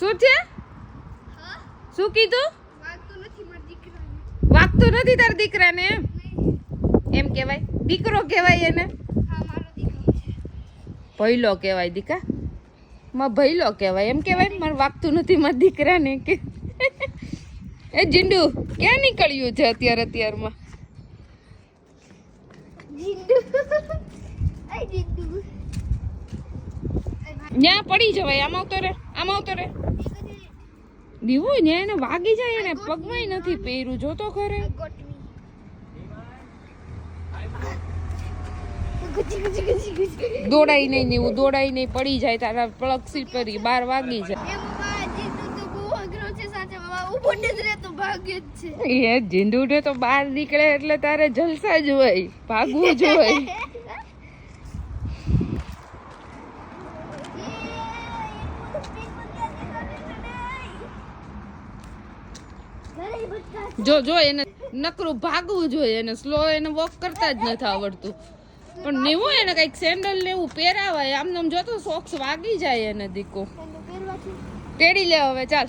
શું છે? શું કીધું? વાગતું નથી તારા દીકરાને એમ કહેવાય? દીકરો કહેવાય એને? ભઈલો કહેવાય દીકા. માં ભઈલો કહેવાય એમ કહેવાય ને? મને વાગતું નથી મારા દીકરાને કે. એ જીંડુ ક્યાં નીકળ્યું છે અત્યારમાં? ન્યા પડી જવાય. આમ આવતો રે દીવો ને એને વાગી જાય. એને પગમાંય નથી પહેર્યું. જોતો ખરે દોડાઈ નહીં પડી જાય. તારા પલક સિપરી 12 વાગી જાય. એ જીંડુ ને તો બહાર નીકળે એટલે તારે જલસા જ હોય, ભાગવું જ હોય. જો એને નકરું ભાગવું જોઈએ. એને સ્લો એને વોક કરતા જ નથી આવડતું. પણ નેવું એને કઈક સેન્ડલ ને એવું પહેરાવાય. આમ નામ જોતો સોક્સ વાગી જાય એને દીકો. તેડી લે હવે ચાલ.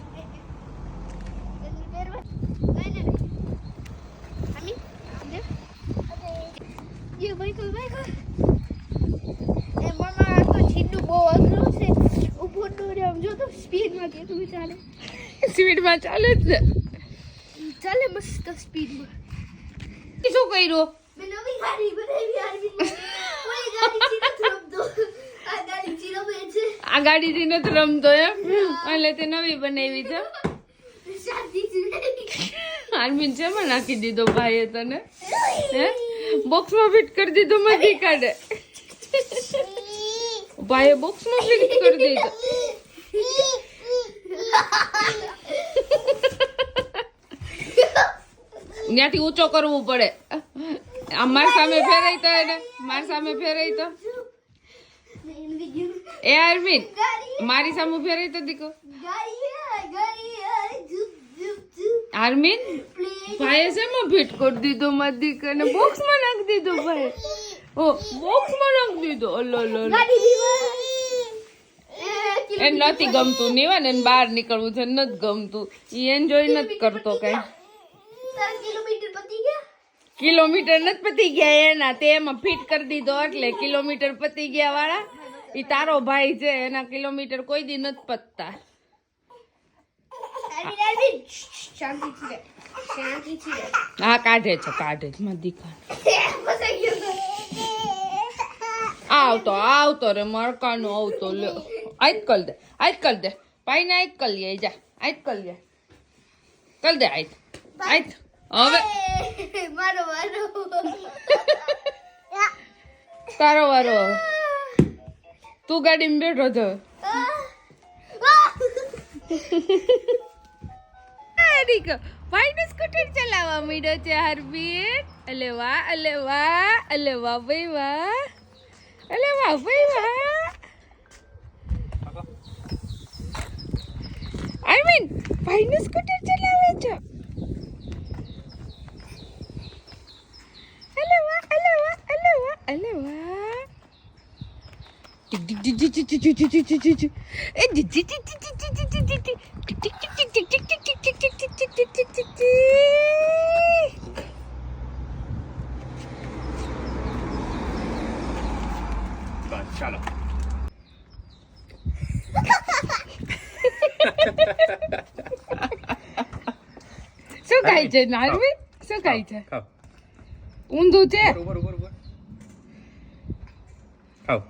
સ્પીડમાં ચાલે જ ને. ચાલે મસ્ત સ્પીડમાં. શું કર્યું? મેં નવી ગાડી બનાવી આ ગાડીથી નથી રમતો એમ? એટલે તે નવી બનાવી છે. આર્મીન છે માં નાખી દીધો ભાઈએ તને? હે બોક્સમાં ફિટ કરી દીધો? મધી કાઢે ભાઈએ બોક્સમાં ફિટ કરી દીધો. ત્યાંથી ઊંચો કરવું પડે. આ માર સામે ફેરાય તો એને એ અરવિંદ મારી સામે ફેરાય તો દીકો. આર્મીન ભાઈએ શેમાં ફિટ કરી દીધો? મારી દીકરાને બોક્સમાં નાખી દીધો ભાઈ. ઓ બોક્સમાં નાખી દીધો. ઓલો એ નથી ગમતું. નીવા ને બહાર નીકળવું છે નથી ગમતું. ઈ એન્જોય નથી કરતો કઈ. કિલોમીટર નથી પતી ગયા એના. તે એમાં ફિટ કરી દીધો એટલે કિલોમીટર પતી ગયા વાળા. ઈ તારો ભાઈ છે. એના કિલોમીટર કોઈ દી નથી પતતા. હા કાઢે છે મારી દીકરા. આવતો રે મરકાનો આવતો. લે આજ કર દે ભાઈ ને. આજ કર લે જા. આજ કર લે આજ હવે તારો વારો. તું ગાડીમાં બેઠો છો. ભાઈ ને સ્કૂટર ચલાવવા માંડ્યો છે હરબીર. અલે વાહ ભાઈ વાહ. આર્મીન ભાઈ ને સ્કૂટર ચલાવે છે. અલે વાહ. ચાલો. શું ખાય છે નારવી? શું ખાય છે? ઊંધું છે. ખાવ.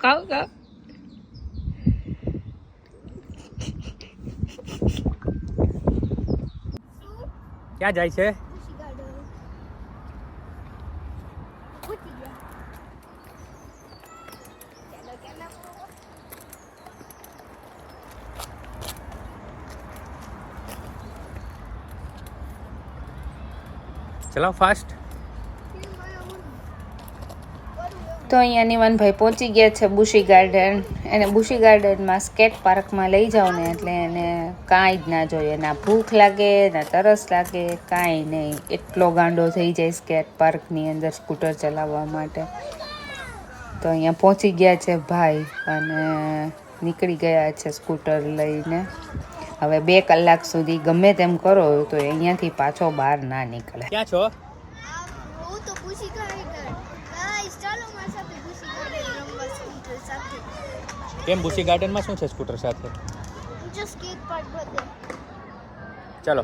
ખાવ. ક્યાં જાય છે? ચલાવ ફાસ્ટ. તો અહીંયા નિવાનભાઈ પહોંચી ગયા છે બુશી ગાર્ડન. એને બુશી ગાર્ડનમાં સ્કેટ પાર્કમાં લઈ જાઓ ને એટલે એને કાંઈ જ ના જોઈએ. ના ભૂખ લાગે ના તરસ લાગે, કાંઈ નહીં. એટલો ગાંડો થઈ જાય સ્કેટ પાર્કની અંદર સ્કૂટર ચલાવવા માટે. તો અહીંયા પહોંચી ગયા છે ભાઈ અને નીકળી ગયા છે સ્કૂટર લઈને. હવે 2 કલાક સુધી ગમે તેમ કરો તો અહીંયાથી પાછો બહાર ના નીકળે. ક્યાં છો? હું તો પૂછી ગાર્ડન ગાઈસ ચાલો મારી સાથે પૂછી ગાર્ડન રમવા સ્કૂટર સાથે કેમ બુશી ગાર્ડનમાં શું છે સ્કૂટર સાથે? જો સ્કેટ પાર્ક બધે ચાલો. ચાલો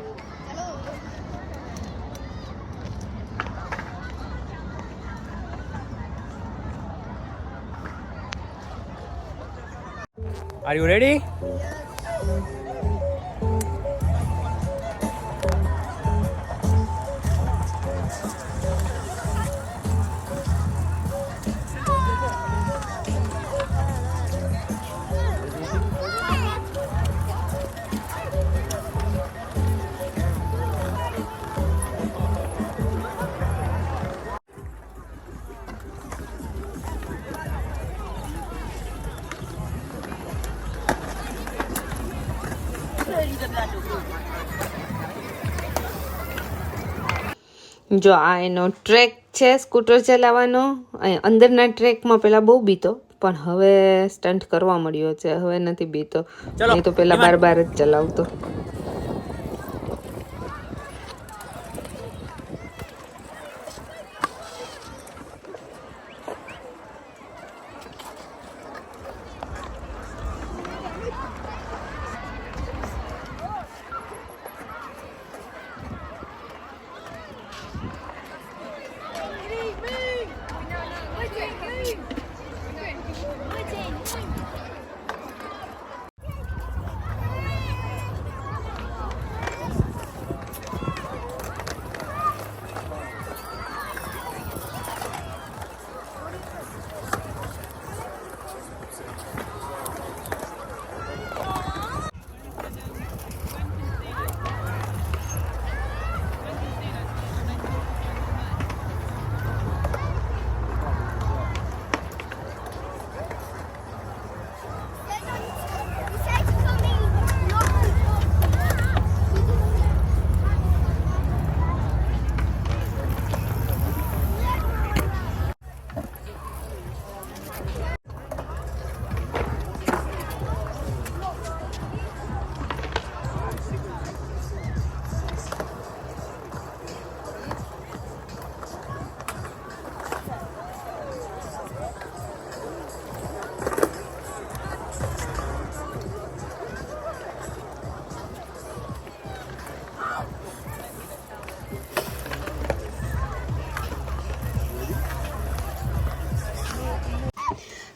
આર યુ રેડી? જો આ એનો ટ્રેક છે સ્કૂટર ચલાવવાનો. અહીં અંદરના ટ્રેકમાં પહેલાં બહુ બીતો પણ હવે સ્ટન્ટ કરવા મળ્યો છે, હવે નથી બીતો. ચલો, નહીં તો પહેલાં બાર જ ચલાવતો.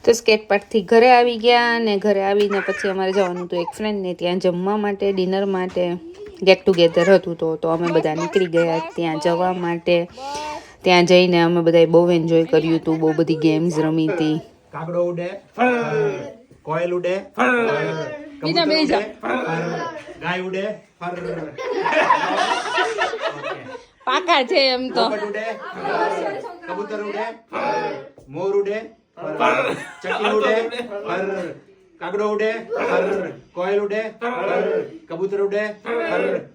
તો સ્કેટ પાર્કથી ઘરે આવી ગયા અને ઘરે આવીને પછી અમારે જવાનું હતું એક ફ્રેન્ડને ત્યાં જમવા માટે, ડિનર માટે. ગેટ ટુગેધર હતું તો અમે બધા નીકળી ગયા ત્યાં જવા માટે. ત્યાં જઈને અમે બધાએ બહુ એન્જોય કર્યું હતું, બહુ બધી ગેમ્સ રમી હતી. કાગડો ઉડે, કોયલ ઉડે, બીજા બે જા ગાય ઉડે, પાકા છે એમ તો. પોપટ ઉડે, કબૂતર ઉડે, મોર ઉડે, ચકલી ઉડે, કાગડો ઉડે, કોયલ ઉડે, કબૂતર ઉડે,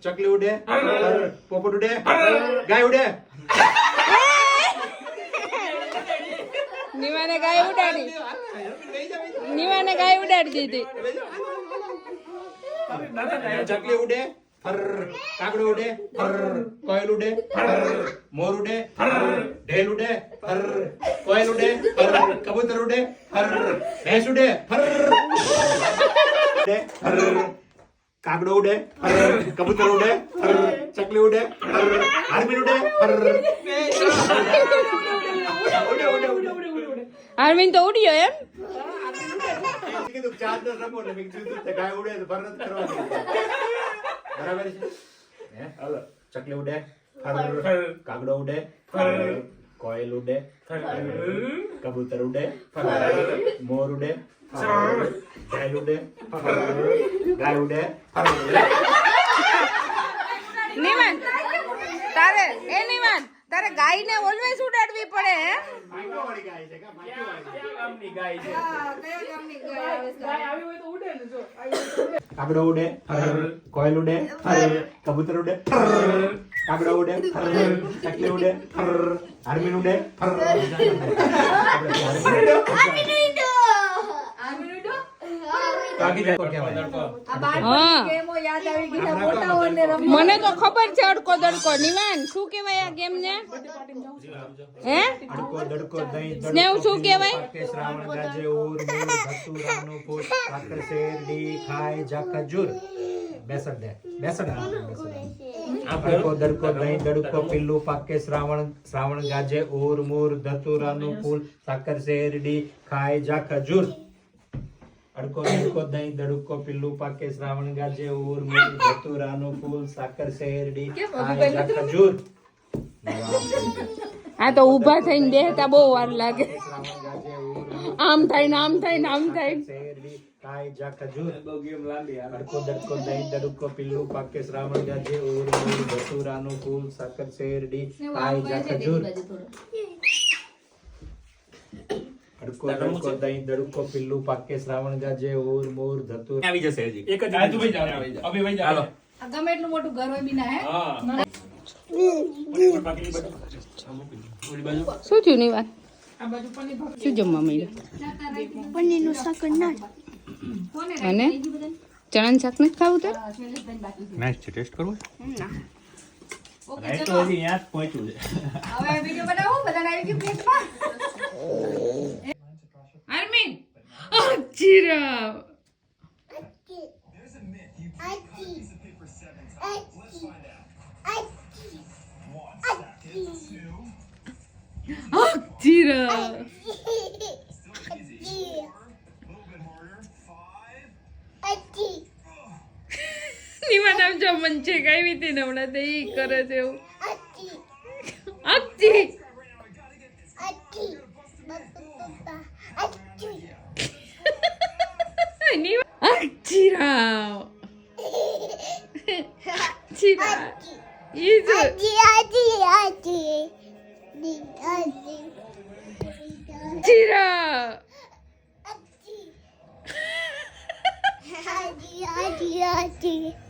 ચકલી ઉડે, પોપટ ઉડે, ગાય ઉડે. નીવાને ગાય ઉડાડી, નીવાને ગાય ઉડાડી દીધી. ચકલી ઉડે, કાગડો ઉડે, કોયલ ઉડે, મોર ઉડે, ઢેલ ઉડે, કોયલ ઉડે, કબૂતર ઉડે, ભેંસ ઉડે, કાગડો ઉડે, કબૂતર ઉડે, ચકલી ઉડે, હારબીન ઉડે, આરમીન તો ઉડ્યો એમ. કીધું ચાર દસ રમો એટલે મેં કીધું ગાય ઉડે તો ભરત કરવાની. બરાબર છે? હાલો. ચકલી ઉડે, કાગડો ઉડે, કોયલ ઉડે, કબૂતર ઉડે, મોર ઉડે, ઢેલ ઉડે, ગાય ઉડે. નિવાન તારે તારે ગાયને ઓલવેઝ ઉડાડવી પડે હે. માઇક્રોવાળી ગાય છે કે માઇક્રોવાળી ગામની ગાય છે. કાગડો ઉડે, કોયલ ઉડે, કબૂતર ઉડે, કાગડો ઉડે, ચકલી ઉડે, હારમીન ઉડે, હા મને તો ખબર છે અડકો દડકો નિવાન શું કહેવાય આ ગેમ ને હે અડકો દડકો દહીં સ્નેહ શું કહેવાય કે શ્રાવણ ગાજે ઓર મોર ધતુરાનું ફૂલ સાકર શેરડી ખાય જા ખજૂર બેસણ દે બેસણ અડકો દડકો દહીં દડકો પિલ્લું પાકે શ્રાવણ ગાજે ઓર મોર ધતુરાનું ફૂલ સાકર શેરડી ખાય જા ખજૂર અડકો દડકો દહીં દડકો પિલ્લું પાકે શ્રાવણ ગાજે ઓર મોર ધતુરાનું ફૂલ સાકર શેરડી ખાય જા ખજૂર આ તો ઊભા થઈને બેહતા બહુ વાર લાગે આમ થાય ને આમ થાય ને આમ થાય શેરડી ખાય જા ખજૂર અડકો દડકો દહીં દડકો પિલ્લું પાકે શ્રાવણ ગાજે ઓર મોર ધતુરાનું ફૂલ સાકર શેરડી ખાય જા ખજૂર અડકો દડકો દહીં દડકો પિલ્લું પાકે શ્રાવણ ગાજે ઓર મોર ધતુર આવી જશે હજી એક જ તું ભાઈ જાવ અભી ભાઈ જાવ ગમે એટલું મોટું ઘર હોય બી ના હે હા શું થયું નિવાન આ બાજુ પનીર ભાખરી શું જમવા મળ્યું પનીરનું શાક ના અને ચણાનું શાક નથી ખાવું તો નાઈસ છે ટેસ્ટ કરવો ઓકે તો હજી અહીંયા જ પહોંચ્યું છે હવે વિડિયો બનાવો બધાને આવી ગયું પ્લેટમાં અરમીન જીરા જીરા નિવાન આમ જો મન છે કાવી હતી ને હમણાં તો ઈ કરે છે એવું અચ્છી જીરા જીરા ઈ જો જીરા Adi.